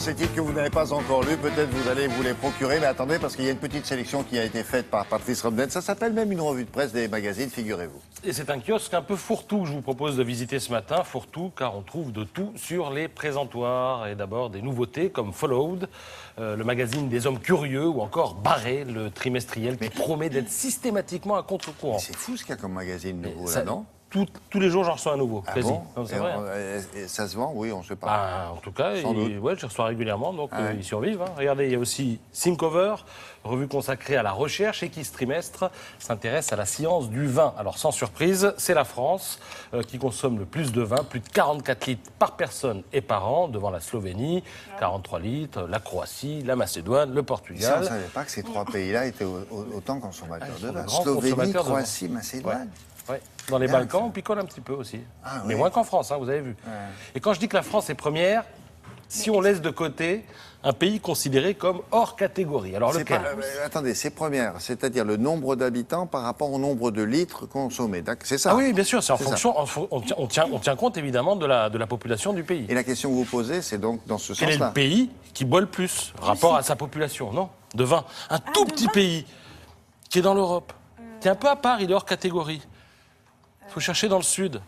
ces titres que vous n'avez pas encore lus, peut-être vous allez vous les procurer. Mais attendez, parce qu'il y a une petite sélection qui a été faite par Patrice Romden. Ça s'appelle même une revue de presse des magazines, figurez-vous. Et c'est un kiosque un peu fourre-tout que je vous propose de visiter ce matin. Fourre-tout, car on trouve de tout sur les présentoirs. Et d'abord des nouveautés comme Followed, le magazine des hommes curieux, ou encore Barré, le trimestriel qui promet d'être systématiquement à contre-courant. C'est fou ce qu'il y a comme magazine nouveau là, non? Tous les jours, j'en reçois un nouveau, Ah quasi. bon? Non, c'est vrai. Et ça se vend? Oui, on ne sait pas. Bah, en tout cas, ouais, je reçois régulièrement, donc ouais. ils survivent. Hein. Regardez, il y a aussi Thinkover, revue consacrée à la recherche et qui, ce trimestre, s'intéresse à la science du vin. Alors, sans surprise, c'est la France qui consomme le plus de vin, plus de 44 litres par personne et par an, devant la Slovénie, 43 litres, la Croatie, la Macédoine, le Portugal. Ça, on ne savait pas que ces trois pays-là étaient autant consommateurs de vin. grands Slovénie, consommateurs de vin. Croatie, Macédoine. Ouais. Dans les Balkans, on picole un petit peu aussi. Ah, mais oui. moins qu'en France, hein, vous avez vu. Ouais. Et quand je dis que la France est première, si on laisse de côté un pays considéré comme hors catégorie. Alors lequel? Attendez, c'est première, c'est-à-dire le nombre d'habitants par rapport au nombre de litres consommés. C'est ça? Ah oui, bien sûr, c'est en C'est fonction. On tient compte évidemment de la population du pays. Et la question que vous posez, c'est donc dans ce Quel est sens-là. le pays qui boit le plus rapport à sa population? Non, de vin. Un tout petit pays qui est dans l'Europe, qui est un peu à part, il est hors catégorie. Il faut chercher dans le sud.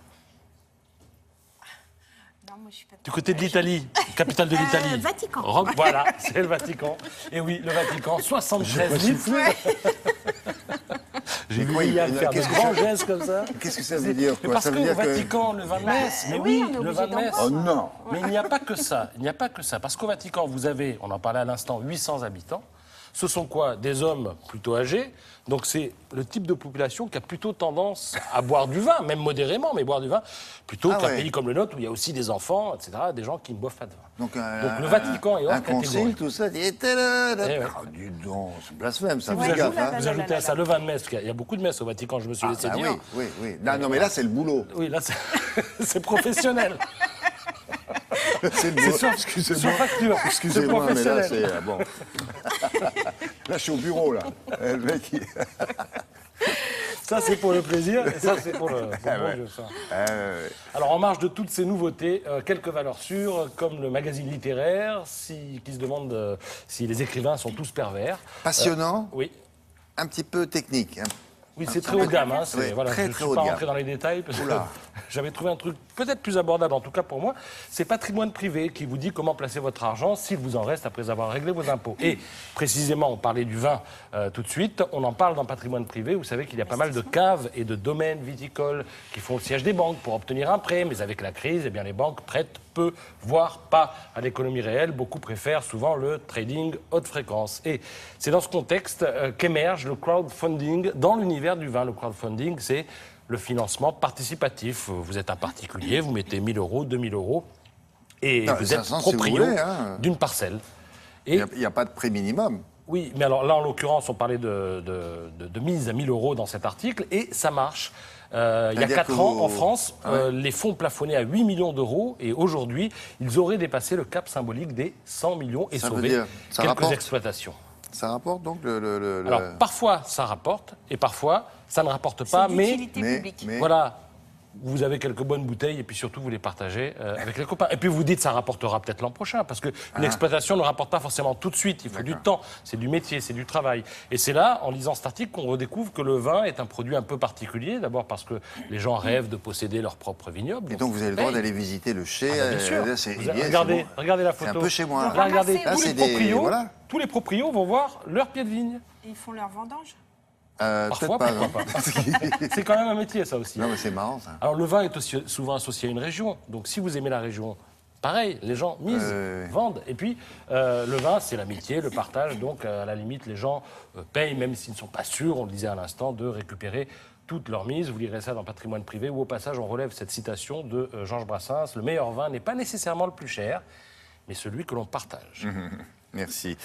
Non, moi, je suis pas... Du côté de l'Italie, capitale de l'Italie. Vatican. Rome, voilà, c'est le Vatican. Et oui, le Vatican, 73 litres. J'ai vu William faire de grands gestes comme ça. Qu'est-ce que ça veut dire, Mais quoi? parce Ça que veut dire au Vatican, le vin de messe, mais oui, on est le obligé vin de d'en messe. boire. Oh non! Mais il n'y a pas que ça, il n'y a pas que ça. Parce qu'au Vatican, vous avez, on en parlait à l'instant, 800 habitants. Ce sont quoi? Des hommes plutôt âgés. Donc c'est le type de population qui a plutôt tendance à boire du vin, même modérément, mais boire du vin, plutôt qu'un pays comme le nôtre où il y a aussi des enfants, etc., des gens qui ne boivent pas de vin. Donc le Vatican est hors un catégorie. concile, tout ça, dit, était là. Eh ouais. Oh, dis donc, c'est blasphème, ça. Vous, fais gaffe, hein. vous ajoutez à ça le vin de messe, parce qu'il y a beaucoup de messes au Vatican, je me suis laissé Ah, dire. oui. Non, mais là, c'est le boulot. Oui, là, c'est professionnel. C'est Sur facture. Excusez-moi, mais là, professionnel. c'est bon. Là, je suis au bureau, là. Le mec, il... Ça, c'est pour le plaisir, et ça, c'est pour le bon Dieu, ça. Alors, en marge de toutes ces nouveautés, quelques valeurs sûres, comme le magazine littéraire, qui se demande si les écrivains sont tous pervers. Passionnant, Oui. un petit peu technique. Hein. Oui, c'est très haut de gamme. Hein, Oui, voilà, très, je ne très suis haut pas de rentré gamme. dans les détails parce que Oula. j'avais trouvé un truc peut-être plus abordable, en tout cas pour moi. C'est Patrimoine Privé qui vous dit comment placer votre argent s'il vous en reste après avoir réglé vos impôts. Et précisément, on parlait du vin tout de suite. On en parle dans Patrimoine Privé. Vous savez qu'il y a pas mal de caves et de domaines viticoles qui font le siège des banques pour obtenir un prêt. Mais avec la crise, eh bien, les banques prêtent peu, voire pas à l'économie réelle. Beaucoup préfèrent souvent le trading haute fréquence. Et c'est dans ce contexte qu'émerge le crowdfunding dans l'univers du vin. Le crowdfunding, c'est le financement participatif. Vous êtes un particulier, vous mettez 1 000 euros, 2 000 euros, et Non, vous êtes 500 si vous proprio voulez, hein. d'une parcelle. Il Et n'y a pas de prix minimum. oui, mais alors là, en l'occurrence, on parlait de mise à 1 000 euros dans cet article, et ça marche. Il y a C'est-à-dire 4 que ans, vous- en France, les fonds plafonnaient à 8 millions d'euros, et aujourd'hui, ils auraient dépassé le cap symbolique des 100 millions et Ça veut sauvé dire, ça quelques rapporte exploitations. Ça rapporte donc le... Alors, parfois, ça rapporte, et parfois, ça ne rapporte pas, C'est mais d'utilité publique. voilà, vous avez quelques bonnes bouteilles et puis surtout vous les partagez avec les copains. Et puis vous dites ça rapportera peut-être l'an prochain parce qu'une exploitation ne rapporte pas forcément tout de suite. Il faut du temps, c'est du métier, c'est du travail. Et c'est là, en lisant cet article, qu'on redécouvre que le vin est un produit un peu particulier. D'abord parce que les gens rêvent de posséder leur propre vignoble. Et donc vous avez le droit payent. d'aller visiter le chai. Ah, bien sûr. Là, c'est- Vous il y est, regardez, c'est bon. regardez la C'est photo. un peu chez moi. Là, regardez, Là, tous c'est les des- proprios, voilà. tous les proprios vont voir leur pied de vigne. Et ils font leur vendange. Parfois, Peut-être pourquoi non. pas. C'est quand même un métier, ça aussi. Non, mais c'est marrant, ça. Alors le vin est aussi souvent associé à une région. Donc si vous aimez la région, pareil, les gens misent, vendent. Et puis le vin, c'est l'amitié, le partage. Donc à la limite, les gens payent, même s'ils ne sont pas sûrs, on le disait à l'instant, de récupérer toute leur mise. Vous lirez ça dans Patrimoine Privé, où au passage on relève cette citation de Georges Brassens. Le meilleur vin n'est pas nécessairement le plus cher, mais celui que l'on partage. Merci.